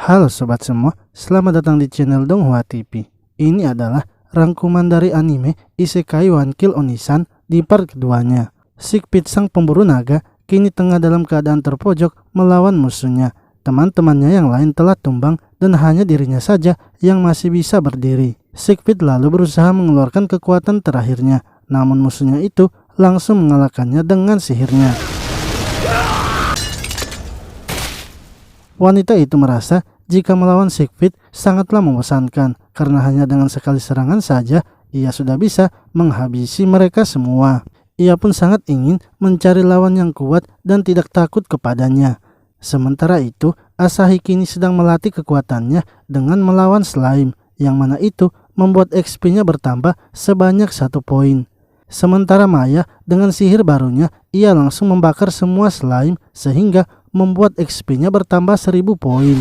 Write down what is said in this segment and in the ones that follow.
Halo sobat semua, selamat datang di channel Donghua TV. Ini adalah rangkuman dari anime Isekai One Kill Onisan di part keduanya. Siegfried sang pemburu naga kini tengah dalam keadaan terpojok melawan musuhnya. Teman-temannya yang lain telah tumbang dan hanya dirinya saja yang masih bisa berdiri. Siegfried lalu berusaha mengeluarkan kekuatan terakhirnya, namun musuhnya itu langsung mengalahkannya dengan sihirnya. Wanita itu merasa jika melawan Siegfried sangatlah membosankan karena hanya dengan sekali serangan saja ia sudah bisa menghabisi mereka semua. Ia pun sangat ingin mencari lawan yang kuat dan tidak takut kepadanya. Sementara itu, Asahi kini sedang melatih kekuatannya dengan melawan slime, yang mana itu membuat XP-nya bertambah sebanyak 1 poin. Sementara Maya dengan sihir barunya, ia langsung membakar semua slime sehingga membuat XP-nya bertambah 1000 poin.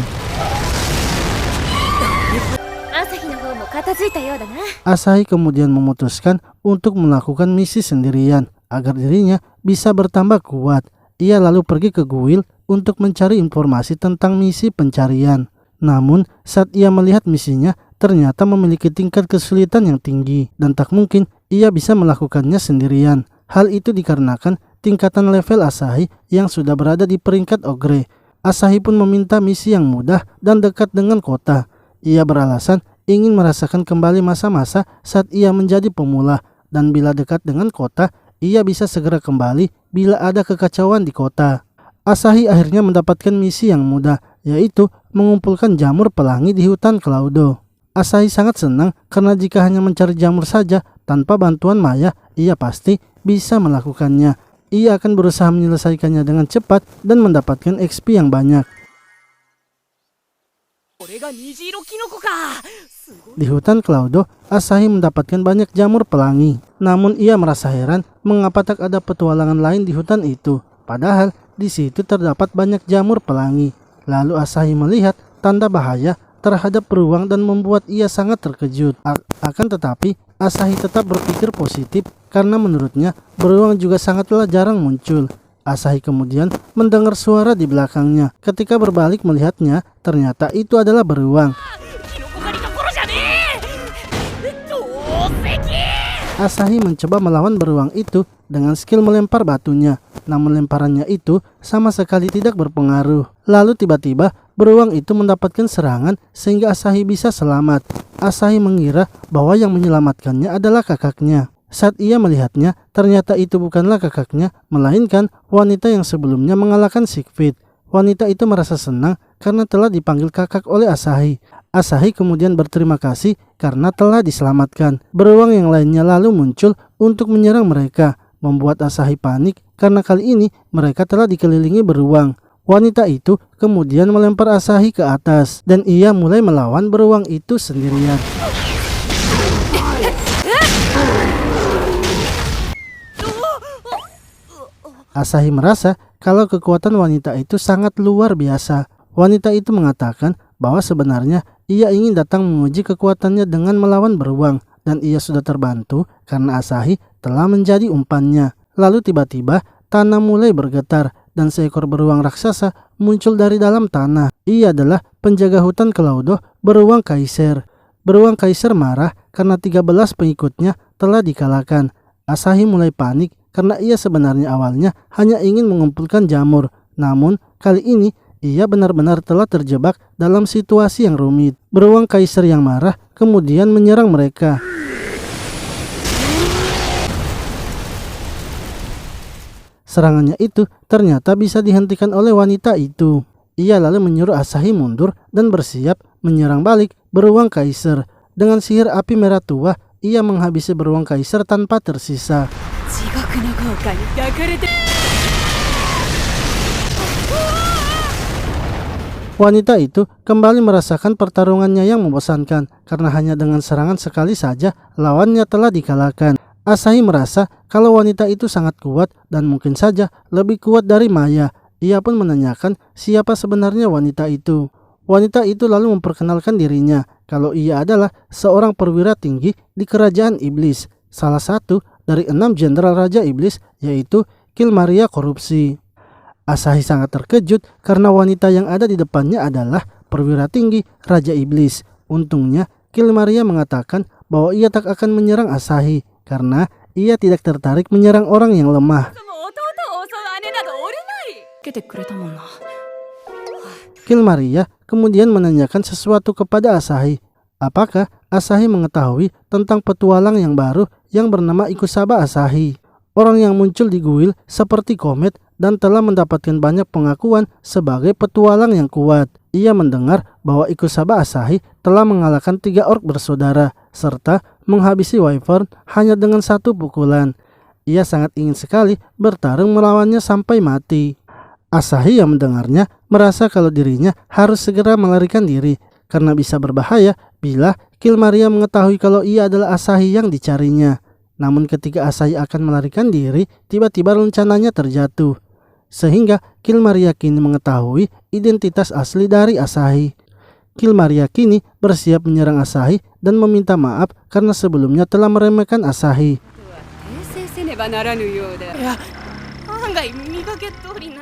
Asahi kemudian memutuskan untuk melakukan misi sendirian agar dirinya bisa bertambah kuat. Ia lalu pergi ke guild untuk mencari informasi tentang misi pencarian. Namun saat ia melihat misinya ternyata memiliki tingkat kesulitan yang tinggi dan tak mungkin ia bisa melakukannya sendirian. Hal itu dikarenakan tingkatan level Asahi yang sudah berada di peringkat Ogre. Asahi pun meminta misi yang mudah dan dekat dengan kota. Ia beralasan ingin merasakan kembali masa-masa saat ia menjadi pemula, dan bila dekat dengan kota, ia bisa segera kembali bila ada kekacauan di kota. Asahi akhirnya mendapatkan misi yang mudah, yaitu mengumpulkan jamur pelangi di hutan Claudo. Asahi sangat senang karena jika hanya mencari jamur saja tanpa bantuan Maya, ia pasti bisa melakukannya. Ia akan berusaha menyelesaikannya dengan cepat dan mendapatkan XP yang banyak. Di hutan Claudo, Asahi mendapatkan banyak jamur pelangi. Namun ia merasa heran mengapa tak ada petualangan lain di hutan itu. Padahal di situ terdapat banyak jamur pelangi. Lalu Asahi melihat tanda bahaya terhadap beruang dan membuat ia sangat terkejut. Akan tetapi Asahi tetap berpikir positif karena menurutnya beruang juga sangatlah jarang muncul. Asahi kemudian mendengar suara di belakangnya. Ketika berbalik melihatnya, ternyata itu adalah beruang. Asahi mencoba melawan beruang itu dengan skill melempar batunya. Namun lemparannya itu sama sekali tidak berpengaruh. Lalu tiba-tiba beruang itu mendapatkan serangan sehingga Asahi bisa selamat. Asahi mengira bahwa yang menyelamatkannya adalah kakaknya. Saat ia melihatnya, ternyata itu bukanlah kakaknya, melainkan wanita yang sebelumnya mengalahkan Siegfried. Wanita itu merasa senang karena telah dipanggil kakak oleh Asahi. Asahi kemudian berterima kasih karena telah diselamatkan. Beruang yang lainnya lalu muncul untuk menyerang mereka, membuat Asahi panik karena kali ini mereka telah dikelilingi beruang. Wanita itu kemudian melempar Asahi ke atas dan ia mulai melawan beruang itu sendirian. Asahi merasa kalau kekuatan wanita itu sangat luar biasa. Wanita itu mengatakan bahwa sebenarnya ia ingin datang menguji kekuatannya dengan melawan beruang, dan ia sudah terbantu karena Asahi telah menjadi umpannya. Lalu tiba-tiba tanah mulai bergetar dan seekor beruang raksasa muncul dari dalam tanah. Ia adalah penjaga hutan Claudo, beruang Kaiser. Beruang Kaiser marah karena 13 pengikutnya telah dikalahkan. Asahi mulai panik karena ia sebenarnya awalnya hanya ingin mengumpulkan jamur. Namun kali ini ia benar-benar telah terjebak dalam situasi yang rumit. Beruang Kaiser yang marah kemudian menyerang mereka. Serangannya itu ternyata bisa dihentikan oleh wanita itu. Ia lalu menyuruh Asahi mundur dan bersiap menyerang balik beruang Kaiser. Dengan sihir api merah tua, ia menghabisi beruang Kaiser tanpa tersisa. Wanita itu kembali merasakan pertarungannya yang membosankan karena hanya dengan serangan sekali saja lawannya telah dikalahkan. Asahi merasa kalau wanita itu sangat kuat dan mungkin saja lebih kuat dari Maya. Ia pun menanyakan siapa sebenarnya wanita itu. Wanita itu lalu memperkenalkan dirinya kalau ia adalah seorang perwira tinggi di kerajaan iblis, salah satu dari 6 jenderal Raja Iblis, yaitu Kilmaria Korupsi. Asahi sangat terkejut karena wanita yang ada di depannya adalah perwira tinggi Raja Iblis. Untungnya Killmaria mengatakan bahwa ia tak akan menyerang Asahi karena ia tidak tertarik menyerang orang yang lemah. Killmaria kemudian menanyakan sesuatu kepada Asahi. Apakah Asahi mengetahui tentang petualang yang baru yang bernama Ikusaba Asahi? Orang yang muncul di Guild seperti komet dan telah mendapatkan banyak pengakuan sebagai petualang yang kuat. Ia mendengar bahwa Ikusaba Asahi telah mengalahkan 3 orc bersaudara serta menghabisi Wyvern hanya dengan 1 pukulan. Ia sangat ingin sekali bertarung melawannya sampai mati. Asahi yang mendengarnya merasa kalau dirinya harus segera melarikan diri karena bisa berbahaya bila Killmaria mengetahui kalau ia adalah Asahi yang dicarinya. Namun ketika Asahi akan melarikan diri, tiba-tiba rencananya terjatuh. Sehingga Killmaria kini mengetahui identitas asli dari Asahi. Killmaria kini bersiap menyerang Asahi dan meminta maaf karena sebelumnya telah meremehkan Asahi.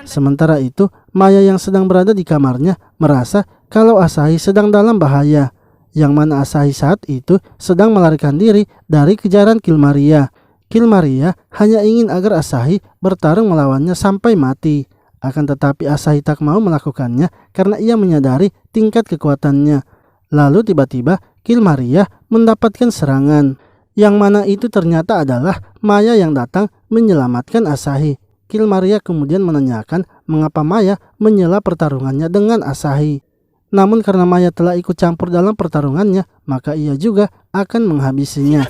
Sementara itu, Maya yang sedang berada di kamarnya merasa kalau Asahi sedang dalam bahaya, yang mana Asahi saat itu sedang melarikan diri dari kejaran Killmaria. Killmaria hanya ingin agar Asahi bertarung melawannya sampai mati. Akan tetapi Asahi tak mau melakukannya karena ia menyadari tingkat kekuatannya. Lalu tiba-tiba Killmaria mendapatkan serangan, yang mana itu ternyata adalah Maya yang datang menyelamatkan Asahi. Killmaria kemudian menanyakan mengapa Maya menyela pertarungannya dengan Asahi. Namun karena Maya telah ikut campur dalam pertarungannya, maka ia juga akan menghabisinya.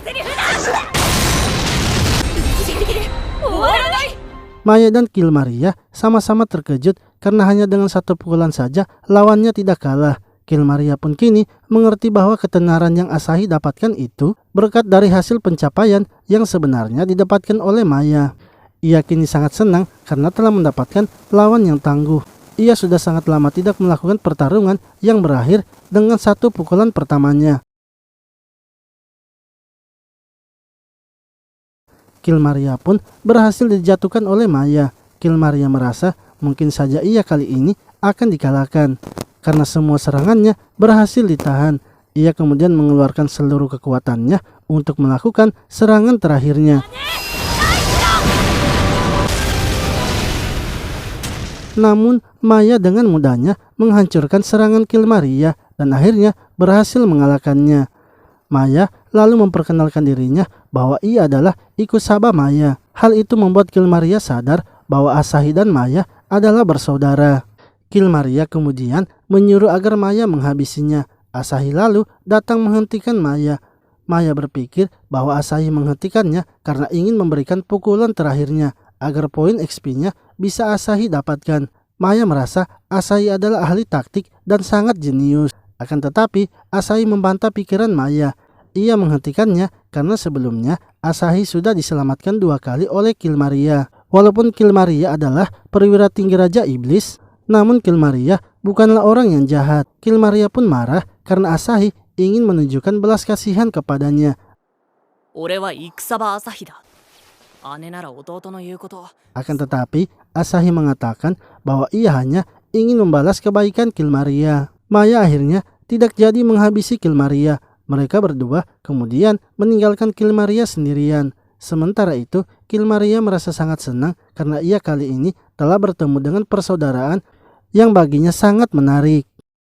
Maya dan Killmaria sama-sama terkejut karena hanya dengan 1 pukulan saja lawannya tidak kalah. Killmaria pun kini mengerti bahwa ketenaran yang Asahi dapatkan itu berkat dari hasil pencapaian yang sebenarnya didapatkan oleh Maya. Ia kini sangat senang karena telah mendapatkan lawan yang tangguh. Ia sudah sangat lama tidak melakukan pertarungan yang berakhir dengan 1 pukulan pertamanya. Killmaria pun berhasil dijatuhkan oleh Maya. Killmaria merasa mungkin saja ia kali ini akan dikalahkan karena semua serangannya berhasil ditahan. Ia kemudian mengeluarkan seluruh kekuatannya untuk melakukan serangan terakhirnya. Namun Maya dengan mudahnya menghancurkan serangan Killmaria dan akhirnya berhasil mengalahkannya. Maya lalu memperkenalkan dirinya bahwa ia adalah Ikusaba Maya. Hal itu membuat Killmaria sadar bahwa Asahi dan Maya adalah bersaudara. Killmaria kemudian menyuruh agar Maya menghabisinya. Asahi lalu datang menghentikan Maya. Maya berpikir bahwa Asahi menghentikannya karena ingin memberikan pukulan terakhirnya agar poin XP-nya bisa Asahi dapatkan. Maya merasa Asahi adalah ahli taktik dan sangat jenius. Akan tetapi Asahi membantah pikiran Maya. Ia menghentikannya karena sebelumnya Asahi sudah diselamatkan 2 kali oleh Killmaria. Walaupun Killmaria adalah perwira tinggi Raja Iblis, namun Killmaria bukanlah orang yang jahat. Killmaria pun marah karena Asahi ingin menunjukkan belas kasihan kepadanya. Akan tetapi Asahi mengatakan bahwa ia hanya ingin membalas kebaikan Killmaria. Maya akhirnya tidak jadi menghabisi Killmaria. Mereka berdua kemudian meninggalkan Killmaria sendirian. Sementara itu Killmaria merasa sangat senang karena ia kali ini telah bertemu dengan persaudaraan yang baginya sangat menarik.